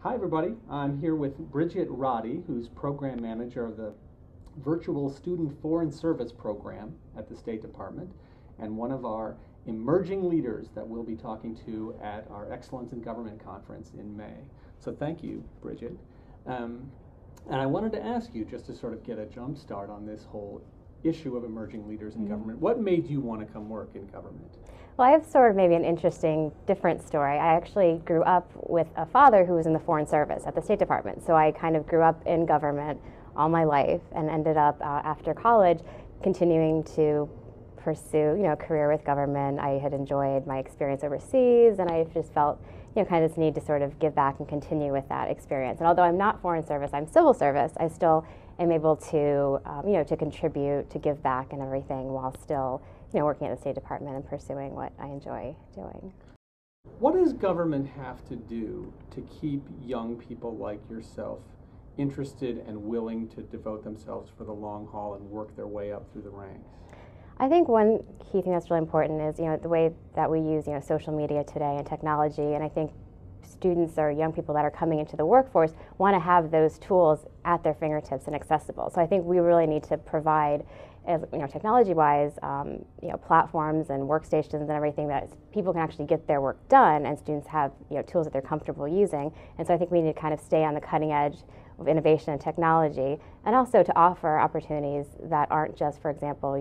Hi everybody, I'm here with Bridget Roddy, who's Program Manager of the Virtual Student Foreign Service Program at the State Department, and one of our emerging leaders that we'll be talking to at our Excellence in Government Conference in May. So thank you, Bridget. And I wanted to ask you, just to sort of get a jump start on this whole issue of emerging leaders in government, what made you want to come work in government? Well, I have sort of maybe an interesting, different story. I actually grew up with a father who was in the Foreign Service at the State Department. So I kind of grew up in government all my life and ended up, after college, continuing to pursue, a career with government. I had enjoyed my experience overseas, and I just felt, kind of this need to sort of give back and continue with that experience. And although I'm not Foreign Service, I'm civil service, I still am able to, to contribute, to give back and everything while still, working at the State Department and pursuing what I enjoy doing. What does government have to do to keep young people like yourself interested and willing to devote themselves for the long haul and work their way up through the ranks? I think one key thing that's really important is, the way that we use, social media today and technology, and I think students or young people that are coming into the workforce want to have those tools at their fingertips and accessible. So I think we really need to provide, as technology-wise, platforms and workstations and everything that people can actually get their work done, and students have tools that they're comfortable using. And so I think we need to kind of stay on the cutting edge of innovation and technology, and also to offer opportunities that aren't just, for example,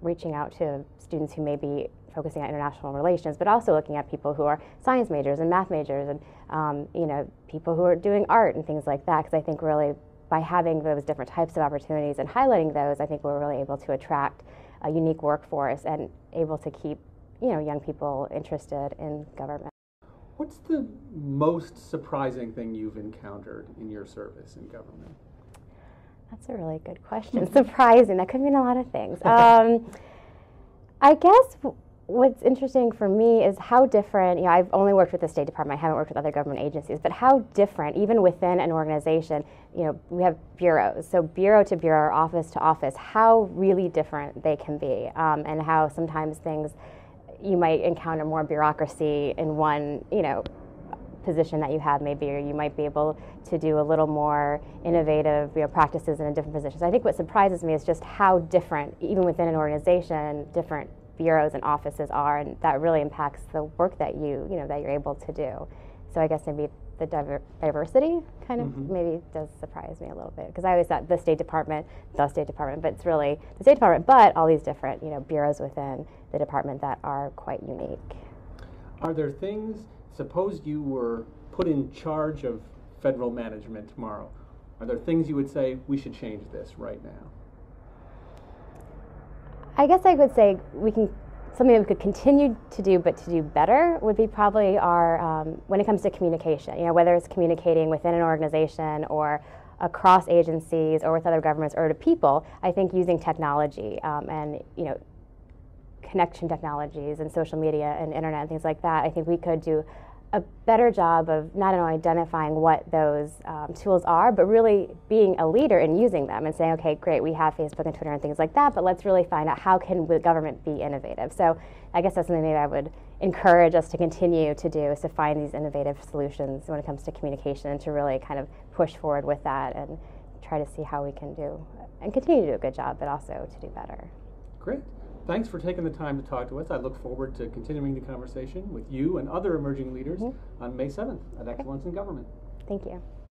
reaching out to students who may be focusing on international relations, but also looking at people who are science majors and math majors, and people who are doing art and things like that. Because I think really by having those different types of opportunities and highlighting those, I think we're really able to attract a unique workforce and able to keep young people interested in government. What's the most surprising thing you've encountered in your service in government? That's a really good question. Surprising. That could mean a lot of things. I guess what's interesting for me is how different, I've only worked with the State Department, I haven't worked with other government agencies, but how different, even within an organization, we have bureaus. So bureau to bureau, office to office, how really different they can be, and how sometimes things, you might encounter more bureaucracy in one, position that you have maybe, or you might be able to do a little more innovative practices in a different position. So I think what surprises me is just how different, even within an organization, different bureaus and offices are, and that really impacts the work that that you're able to do. So I guess maybe the diversity kind of maybe does surprise me a little bit, because I always thought the State Department, but it's really the State Department, but all these different bureaus within the department that are quite unique. Are there things, suppose you were put in charge of federal management tomorrow, are there things you would say, we should change this right now? I guess I would say something that we could continue to do, but to do better would be probably our, when it comes to communication, whether it's communicating within an organization or across agencies or with other governments or to people. I think using technology and, connection technologies and social media and internet and things like that, I think we could do a better job of not only identifying what those tools are, but really being a leader in using them and saying, okay, great, we have Facebook and Twitter and things like that, but let's really find out how can the government be innovative. So I guess that's something maybe I would encourage us to continue to do, is to find these innovative solutions when it comes to communication, and to really kind of push forward with that and try to see how we can do and continue to do a good job, but also to do better. Great. Thanks for taking the time to talk to us. I look forward to continuing the conversation with you and other emerging leaders on May 7th at Excellence in Government. Thank you.